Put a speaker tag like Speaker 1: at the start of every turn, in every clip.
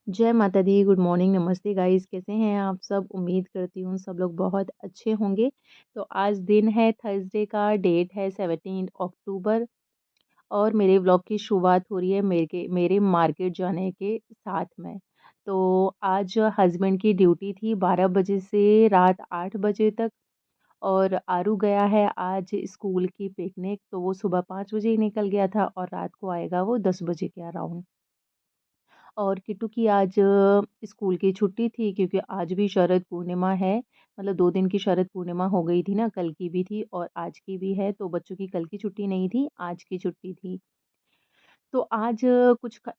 Speaker 1: जय माता दी, good morning, नमस्ते गाइस, कैसे हैं आप सब? उम्मीद करती हूँ सब लोग बहुत अच्छे होंगे। तो आज दिन है थर्सडे का, डेट है 17 अक्टूबर और मेरे व्लॉग की शुरुआत हो रही है मेरे मार्केट जाने के साथ में। तो आज हस्बैंड की ड्यूटी थी 12 बजे से रात 8 बजे तक और आरू गया है आज स्कूल की पिकनिक, तो वो सुबह 5 बजे ही निकल गया था और रात को आएगा वो 10 बजे के अराउंड। और किट्टू की आज स्कूल की छुट्टी थी क्योंकि आज भी शरद पूर्णिमा है। मतलब 2 दिन की शरद पूर्णिमा हो गई थी ना, कल की भी थी और आज की भी है, तो बच्चों की कल की छुट्टी नहीं थी, आज की छुट्टी थी। तो आज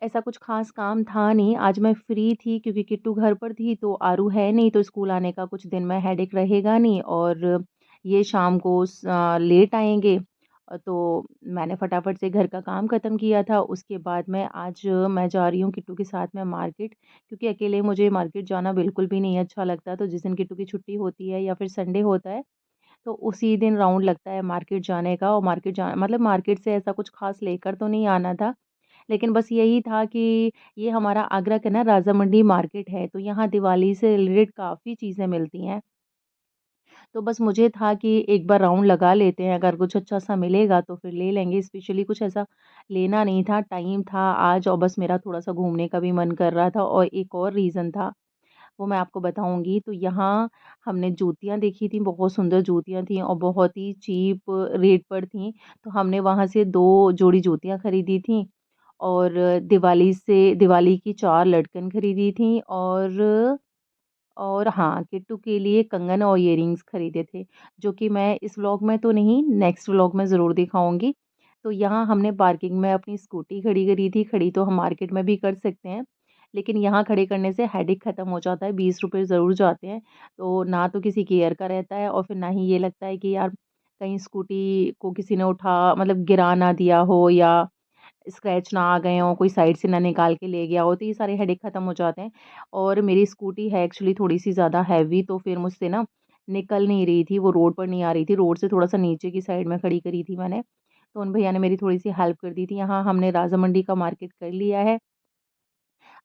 Speaker 1: ऐसा कुछ ख़ास काम था नहीं, आज मैं फ्री थी क्योंकि किट्टू घर पर थी, तो आरू है नहीं, तो स्कूल आने का कुछ दिन में हेडेक रहेगा नहीं और ये शाम को लेट आएँगे। तो मैंने फटाफट से घर का काम ख़त्म किया था, उसके बाद मैं जा रही हूँ किट्टू के साथ में मार्केट, क्योंकि अकेले मुझे मार्केट जाना बिल्कुल भी नहीं अच्छा लगता। तो जिस दिन किट्टू की छुट्टी होती है या फिर संडे होता है, तो उसी दिन राउंड लगता है मार्केट जाने का। और मार्केट से ऐसा कुछ ख़ास लेकर तो नहीं आना था, लेकिन बस यही था कि ये हमारा आगरा का ना राजा मंडी मार्केट है, तो यहाँ दिवाली से रिलेटेड काफ़ी चीज़ें मिलती हैं। तो बस मुझे था कि एक बार राउंड लगा लेते हैं, अगर कुछ अच्छा-सा मिलेगा तो फिर ले लेंगे। स्पेशली कुछ ऐसा लेना नहीं था, टाइम था आज और बस मेरा थोड़ा-सा घूमने का भी मन कर रहा था और एक और रीज़न था, वो मैं आपको बताऊँगी। तो यहाँ हमने जूतियाँ देखी थी, बहुत सुंदर जूतियाँ थी और बहुत ही चीप रेट पर थीं। तो हमने वहाँ से 2 जोड़ी जूतियाँ खरीदी थीं और दिवाली की 4 लटकन खरीदी थी और हाँ, किट्टू के लिए कंगन और इयररिंग्स खरीदे थे, जो कि मैं इस व्लॉग में तो नहीं, नेक्स्ट व्लॉग में ज़रूर दिखाऊँगी। तो यहाँ हमने पार्किंग में अपनी स्कूटी खड़ी करी थी, खड़ी तो हम मार्केट में भी कर सकते हैं, लेकिन यहाँ खड़े करने से हेडेक ख़त्म हो जाता है, 20 रुपए ज़रूर जाते हैं। तो ना तो किसी केयर का रहता है और फिर ना ही ये लगता है कि यार कहीं स्कूटी को किसी ने गिरा ना दिया हो या स्क्रैच ना आ गए हों, कोई साइड से ना निकाल के ले गया हो, तो ये सारे हेडेक ख़त्म हो जाते हैं। और मेरी स्कूटी है एक्चुअली थोड़ी-सी ज़्यादा हैवी, तो फिर मुझसे ना निकल नहीं रही थी, वो रोड पर नहीं आ रही थी, रोड से थोड़ा-सा नीचे की साइड में खड़ी करी थी मैंने। तो उन भैया ने मेरी थोड़ी-सी हेल्प कर दी थी। यहाँ हमने राजा मंडी का मार्केट कर लिया है।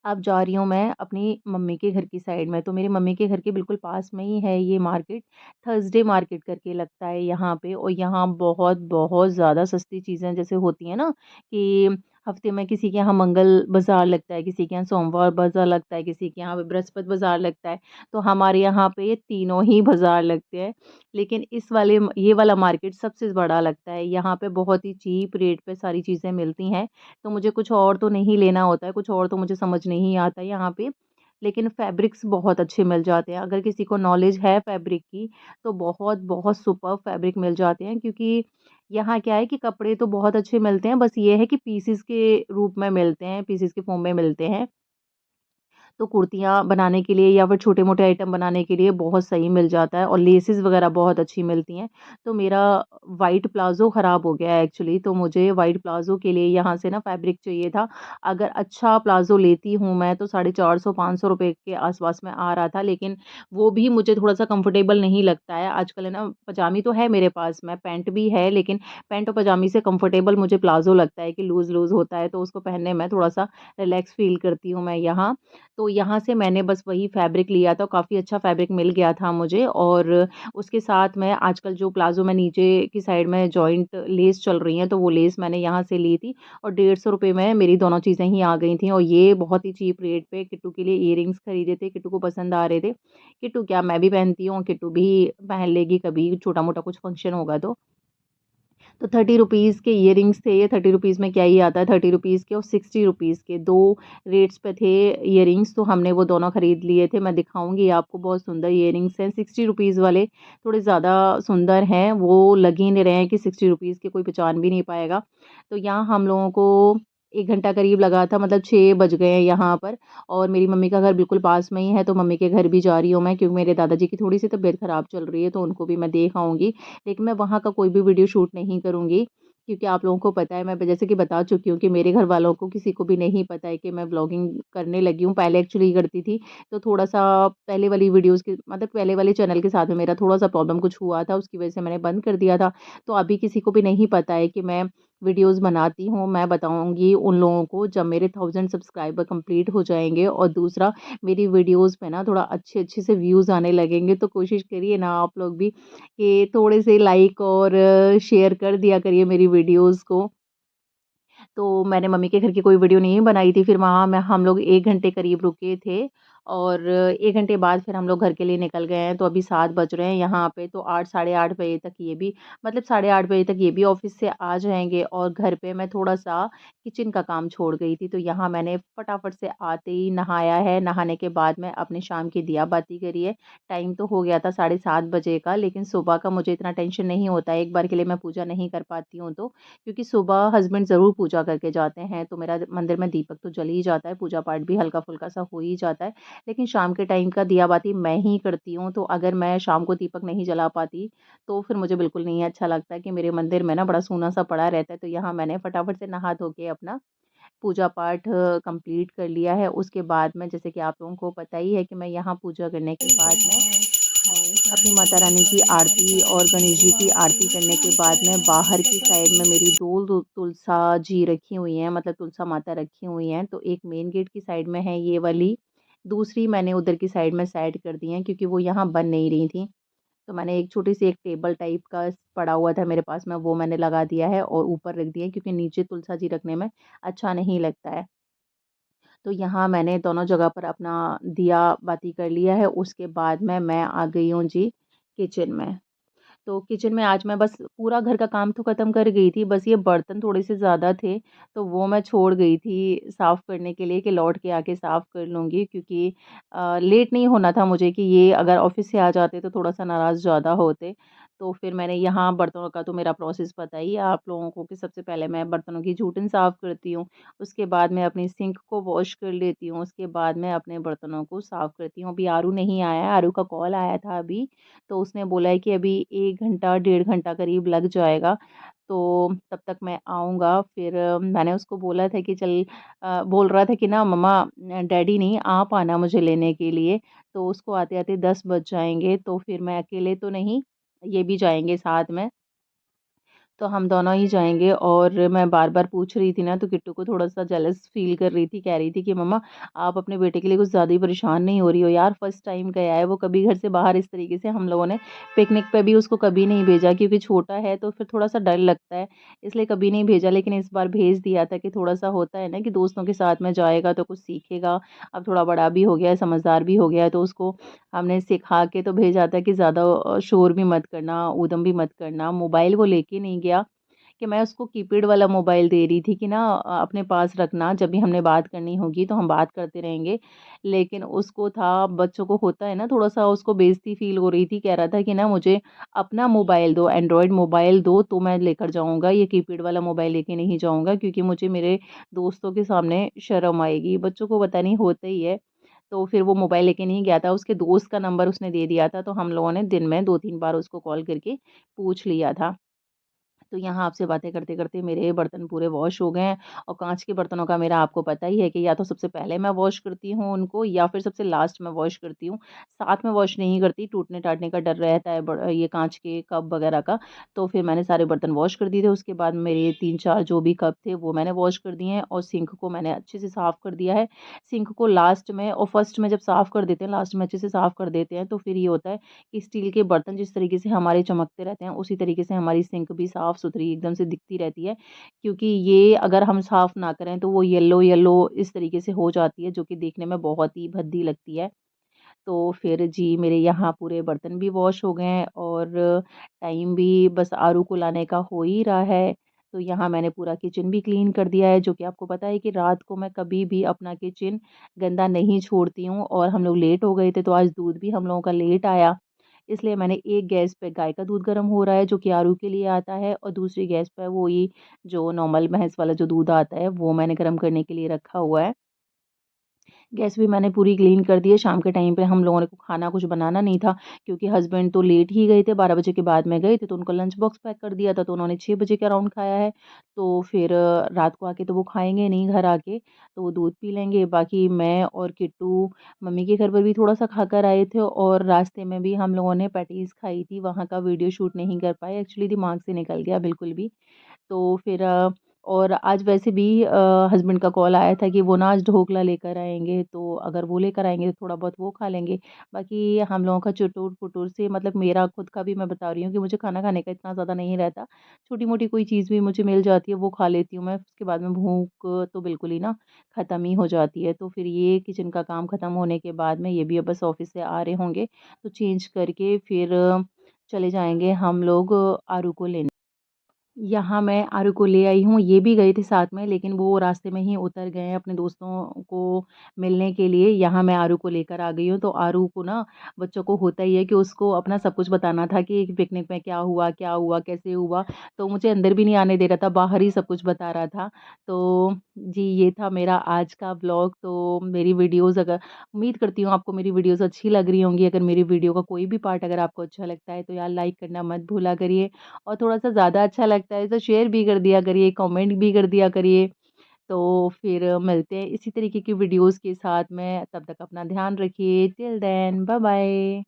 Speaker 1: अब जा रही हूँ मैं अपनी मम्मी के घर की साइड में, तो मेरी मम्मी के घर के बिल्कुल पास में ही है ये मार्केट, थर्सडे मार्केट करके लगता है यहाँ पे। और यहाँ बहुत ज़्यादा सस्ती चीज़ें जैसे होती हैं ना कि हफ्ते में किसी के यहाँ मंगल बाज़ार लगता है, किसी के यहाँ सोमवार बाज़ार लगता है, किसी के यहाँ बृहस्पति बाज़ार लगता है, तो हमारे यहाँ पे ये तीनों ही बाज़ार लगते हैं। लेकिन ये वाला मार्केट सबसे बड़ा लगता है, यहाँ पे बहुत ही चीप रेट पे सारी चीज़ें मिलती हैं। तो मुझे कुछ और तो नहीं लेना होता है, कुछ और तो मुझे समझ नहीं आता यहाँ पे। लेकिन फैब्रिक्स बहुत अच्छे मिल जाते हैं, अगर किसी को नॉलेज है फैब्रिक की, तो बहुत सुपर्ब फैब्रिक मिल जाते हैं, क्योंकि यहाँ क्या है कि कपड़े तो बहुत अच्छे मिलते हैं, बस ये है कि पीसेज़ के रूप में मिलते हैं, पीसेज़ के फॉर्म में मिलते हैं। तो कुर्तियाँ बनाने के लिए या फिर छोटे-मोटे आइटम बनाने के लिए बहुत सही मिल जाता है और लेसेस वगैरह बहुत अच्छी मिलती हैं। तो मेरा व्हाइट प्लाज़ो ख़राब हो गया है एक्चुअली, तो मुझे व्हाइट प्लाज़ो के लिए यहाँ से ना फैब्रिक चाहिए था। अगर अच्छा प्लाज़ो लेती हूँ मैं तो 450-500 रुपए के आस-पास में आ रहा था, लेकिन वो भी मुझे थोड़ा-सा कंफर्टेबल नहीं लगता है। आजकल है ना, पजामी तो है मेरे पास में, पैंट भी है, लेकिन पैंट और पजामी से कंफर्टेबल मुझे प्लाज़ो लगता है कि लूज़-लूज़ होता है, तो उसको पहनने में थोड़ा-सा रिलैक्स फ़ील करती हूँ मैं यहाँ। तो यहाँ से मैंने बस वही फैब्रिक लिया था, काफ़ी अच्छा फैब्रिक मिल गया था मुझे। और उसके साथ में आजकल जो प्लाज़ो में नीचे की साइड में जॉइंट लेस चल रही हैं, तो वो लेस मैंने यहाँ से ली थी और 150 रुपए में मेरी दोनों चीज़ें ही आ गई थीं। और ये बहुत ही चीप रेट पे किट्टू के लिए इयररिंग्स खरीदे थे, किट्टू को पसंद आ रहे थे। किट्टू क्या, मैं भी पहनती हूँ, किट्टू भी पहन लेगी कभी छोटा-मोटा कुछ फंक्शन होगा तो। तो 30 रुपीज़ के इयररिंग्स थे ये, 30 रुपीज़ में क्या ही आता है, 30 रुपीज़ के और 60 रुपीज़ के 2 रेट्स पे थे इयररिंग्स, तो हमने वो दोनों खरीद लिए थे। मैं दिखाऊँगी आपको, बहुत सुंदर इयररिंग्स हैं। 60 रुपीज़ वाले थोड़े ज़्यादा सुंदर हैं, वो लग ही नहीं रहे हैं कि 60 रुपीज़ के कोई पहचान भी नहीं पाएगा। तो यहाँ हम लोगों को 1 घंटा करीब लगा था, मतलब 6 बज गए हैं यहाँ पर। और मेरी मम्मी का घर बिल्कुल पास में ही है, तो मम्मी के घर भी जा रही हूँ मैं, क्योंकि मेरे दादाजी की थोड़ी-सी तबीयत ख़राब चल रही है, तो उनको भी मैं देख आऊँगी। लेकिन मैं वहाँ का कोई भी वीडियो शूट नहीं करूँगी, क्योंकि आप लोगों को पता है, मैं जैसे कि बता चुकी हूँ कि मेरे घर वालों को किसी को भी नहीं पता है कि मैं व्लॉगिंग करने लगी हूँ। पहले एक्चुअली करती थी, तो थोड़ा-सा पहले वाले चैनल के साथ में मेरा थोड़ा-सा प्रॉब्लम कुछ हुआ था, उसकी वजह से मैंने बंद कर दिया था। तो अभी किसी को भी नहीं पता है कि मैं वीडियोज़ बनाती हूँ, मैं बताऊँगी उन लोगों को जब मेरे 1000 सब्सक्राइबर कंप्लीट हो जाएँगे और दूसरा मेरी वीडियोज़ पे ना थोड़ा अच्छे-अच्छे से व्यूज़ आने लगेंगे, तो कोशिश करिए ना आप लोग भी कि थोड़े से लाइक और शेयर कर दिया करिए मेरी वीडियोज़ को। तो मैंने मम्मी के घर की कोई वीडियो नहीं बनाई थी, फिर वहाँ मैं हम लोग 1 घंटे करीब रुके थे और 1 घंटे बाद फिर हम लोग घर के लिए निकल गए हैं, तो अभी 7 बज रहे हैं यहाँ पे, तो 8 साढ़े 8 बजे तक ये भी मतलब साढ़े 8 बजे तक ये भी ऑफ़िस से आ जाएँगे और घर पे मैं थोड़ा-सा किचन का काम छोड़ गई थी, तो यहाँ मैंने फटाफट से आते ही नहाया है, नहाने के बाद मैं अपने शाम की दिया बाती करी है। टाइम तो हो गया था साढ़े 7 बजे का, लेकिन सुबह का मुझे इतना टेंशन नहीं होता है, एक बार के लिए मैं पूजा नहीं कर पाती हूँ तो। क्योंकि सुबह हस्बैंड ज़रूर पूजा करके जाते हैं, तो मेरा मंदिर में दीपक तो जल ही जाता है, पूजा-पाठ भी हल्का-फुल्का सा हो ही जाता है। लेकिन शाम के टाइम का दिया बाती मैं ही करती हूँ, तो अगर मैं शाम को दीपक नहीं जला पाती, तो फिर मुझे बिल्कुल नहीं अच्छा लगता कि मेरे मंदिर में ना बड़ा सूना-सा पड़ा रहता है। तो यहाँ मैंने फटाफट से नहा धो के अपना पूजा-पाठ कंप्लीट कर लिया है। उसके बाद में जैसे कि आप लोगों को पता ही है कि मैं यहाँ पूजा करने के बाद में अपनी माता रानी की आरती और गणेश जी की आरती करने के बाद में बाहर की साइड में मेरी 2 तुलसा जी रखी हुई हैं, मतलब तुलसा माता रखी हुई हैं। तो एक मेन गेट की साइड में है ये वाली, दूसरी मैंने उधर की साइड में सेट कर दी हैं क्योंकि वो यहाँ बन नहीं रही थी। तो मैंने एक छोटी-सी एक टेबल टाइप का पड़ा हुआ था मेरे पास में, वो मैंने लगा दिया है और ऊपर रख दिया है क्योंकि नीचे तुलसा जी रखने में अच्छा नहीं लगता है। तो यहाँ मैंने दोनों जगह पर अपना दिया बाती कर लिया है, उसके बाद में मैं आ गई हूँ जी किचन में। तो किचन में आज मैं बस पूरा घर का काम तो ख़त्म कर गई थी, बस ये बर्तन थोड़े-से ज़्यादा थे, तो वो मैं छोड़ गई थी साफ़ करने के लिए कि लौट के आके साफ़ कर लूँगी क्योंकि लेट नहीं होना था मुझे कि ये अगर ऑफ़िस से आ जाते तो थोड़ा-सा नाराज़ ज़्यादा होते। तो फिर मैंने यहाँ बर्तनों का तो मेरा प्रोसेस पता ही है आप लोगों को कि सबसे पहले मैं बर्तनों की जूठन साफ़ करती हूँ, उसके बाद मैं अपनी सिंक को वॉश कर लेती हूँ, उसके बाद मैं अपने बर्तनों को साफ़ करती हूँ। अभी आरू नहीं आया है, आरू का कॉल आया था अभी, तो उसने बोला है कि अभी 1 घंटा, डेढ़ घंटा करीब लग जाएगा, तो तब तक मैं आऊँगा। फिर मैंने उसको बोला था कि चल बोल रहा था कि ना मम्मा डैडी नहीं आप आना मुझे लेने के लिए, तो उसको आते-आते 10 बज जाएँगे, तो फिर मैं अकेले तो नहीं, ये भी जाएँगे साथ में। तो हम दोनों ही जाएँगे और मैं बार-बार पूछ रही थी ना तो किट्टू को थोड़ा-सा जेलस फ़ील कर रही थी, कह रही थी कि मम्मा आप अपने बेटे के लिए कुछ ज़्यादा ही परेशान नहीं हो रही हो यार, फर्स्ट टाइम गया है वो कभी घर से बाहर इस तरीके से हम लोगों ने पिकनिक पे भी उसको कभी नहीं भेजा क्योंकि छोटा है तो फिर थोड़ा-सा डर लगता है, इसलिए कभी नहीं भेजा लेकिन इस बार भेज दिया था कि थोड़ा-सा होता है ना कि दोस्तों के साथ में जाएगा तो कुछ सीखेगा। अब थोड़ा बड़ा भी हो गया है, समझदार भी हो गया है तो उसको हमने सिखा के तो भेजा था कि ज़्यादा शोर भी मत करना, ऊधम भी मत करना। मोबाइल वो लेके नहीं गया कि मैं उसको कीपैड वाला मोबाइल दे रही थी कि ना अपने पास रखना, जब भी हमने बात करनी होगी तो हम बात करते रहेंगे। लेकिन उसको था बच्चों को होता है ना थोड़ा-सा उसको बेइज़्ज़ती फ़ील हो रही थी, कह रहा था कि ना मुझे अपना मोबाइल दो, एंड्रॉयड मोबाइल दो तो मैं लेकर जाऊँगा, ये कीपैड वाला मोबाइल लेके नहीं जाऊँगा क्योंकि मुझे मेरे दोस्तों के सामने शर्म आएगी। बच्चों को पता नहीं होता ही है। तो फिर वो मोबाइल लेके नहीं गया था, उसके दोस्त का नंबर उसने दे दिया था, तो हम लोगों ने दिन में 2-3 बार उसको कॉल करके पूछ लिया था। तो यहाँ आपसे बातें करते-करते मेरे बर्तन पूरे वॉश हो गए हैं और काँच के बर्तनों का मेरा आपको पता ही है कि या तो सबसे पहले मैं वॉश करती हूँ उनको या फिर सबसे लास्ट में वॉश करती हूँ। साथ में वॉश नहीं करती, टूटने-टाटने का डर रहता है ये काँच के कप वगैरह का। तो फिर मैंने सारे बर्तन वॉश कर दिए थे, उसके बाद मेरे 3-4 जो भी कप थे वो मैंने वॉश कर दिए हैं और सिंक को मैंने अच्छे से साफ़ कर दिया है। सिंक को लास्ट में और फर्स्ट में जब साफ़ कर देते हैं, लास्ट में अच्छे से साफ़ कर देते हैं, तो फिर ये होता है कि स्टील के बर्तन जिस तरीके से हमारे चमकते रहते हैं, उसी तरीके से हमारी सिंक भी साफ-सुथरी एकदम से दिखती रहती है। क्योंकि ये अगर हम साफ ना करें तो वो येलो-येलो इस तरीके से हो जाती है, जो कि देखने में बहुत ही भद्दी लगती है। तो फिर जी मेरे यहाँ पूरे बर्तन भी वॉश हो गए हैं और टाइम भी बस आरू को लाने का हो ही रहा है। तो यहाँ मैंने पूरा किचन भी क्लीन कर दिया है, जो कि आपको पता है कि रात को मैं कभी भी अपना किचन गंदा नहीं छोड़ती हूँ और हम लोग लेट हो गए थे, तो आज दूध भी हम लोगों का लेट आया। इसलिए मैंने एक गैस पे गाय का दूध गर्म हो रहा है, जो कि आरू के लिए आता है और दूसरी गैस पे वही जो नॉर्मल भैंस वाला जो दूध आता है, वो मैंने गरम करने के लिए रखा हुआ है। गैस भी मैंने पूरी क्लीन कर दी है, शाम के टाइम पे हम लोगों ने को खाना कुछ बनाना नहीं था क्योंकि हस्बैंड तो लेट ही गए थे, 12 बजे के बाद में गए थे, तो उनको लंच बॉक्स पैक कर दिया था, तो उन्होंने 6 बजे के अराउंड खाया है। तो फिर रात को आके तो वो खाएँगे नहीं घर आके, तो वो दूध पी लेंगे। बाकी मैं और किट्टू मम्मी के घर पर भी थोड़ा-सा खाकर आए थे और रास्ते में भी हम लोगों ने पैटीज़ खाई थी, वहाँ का वीडियो शूट नहीं कर पाए, एक्चुअली दिमाग से निकल गया बिल्कुल भी। तो फिर और आज वैसे भी हस्बैंड का कॉल आया था कि वो ना आज ढोकला लेकर आएँगे, तो अगर वो लेकर आएँगे तो थोड़ा बहुत वो खा लेंगे। बाकी हम लोगों का चुटुर-पुटुर से मतलब मेरा खुद का भी मैं बता रही हूँ कि मुझे खाना खाने का इतना ज़्यादा नहीं रहता। छोटी-मोटी कोई चीज़ भी मुझे मिल जाती है, वो खा लेती हूँ मैं, उसके बाद में भूख तो बिल्कुल ही ना ख़त्म ही हो जाती है। तो फिर ये किचन का काम ख़त्म होने के बाद में ये भी अब बस ऑफ़िस से आ रहे होंगे, तो चेंज करके फिर चले जाएँगे हम लोग आरू को लेने। यहाँ मैं आरू को ले आई हूँ, ये भी गए थे साथ में लेकिन वो रास्ते में ही उतर गए हैं अपने दोस्तों को मिलने के लिए। यहाँ मैं आरू को लेकर आ गई हूँ, तो आरू को ना बच्चों को होता ही है कि उसको अपना सब कुछ बताना था कि पिकनिक में क्या हुआ, कैसे हुआ। तो मुझे अंदर भी नहीं आने दे रहा था, बाहर ही सब कुछ बता रहा था। तो जी, ये था मेरा आज का व्लॉग। तो मेरी वीडियोज़ अगर उम्मीद करती हूँ आपको मेरी वीडियोज़ अच्छी लग रही होंगी। अगर मेरी वीडियो का कोई भी पार्ट अगर आपको अच्छा लगता है, तो यार लाइक करना मत भूला करिए। और थोड़ा-सा ज़्यादा अच्छा लगता है तो शेयर भी कर दिया करिए, कमेंट भी कर दिया करिए। तो फिर मिलते हैं इसी तरीके की वीडियोज़ के साथ में, तब तक अपना ध्यान रखिए। Till then bye bye.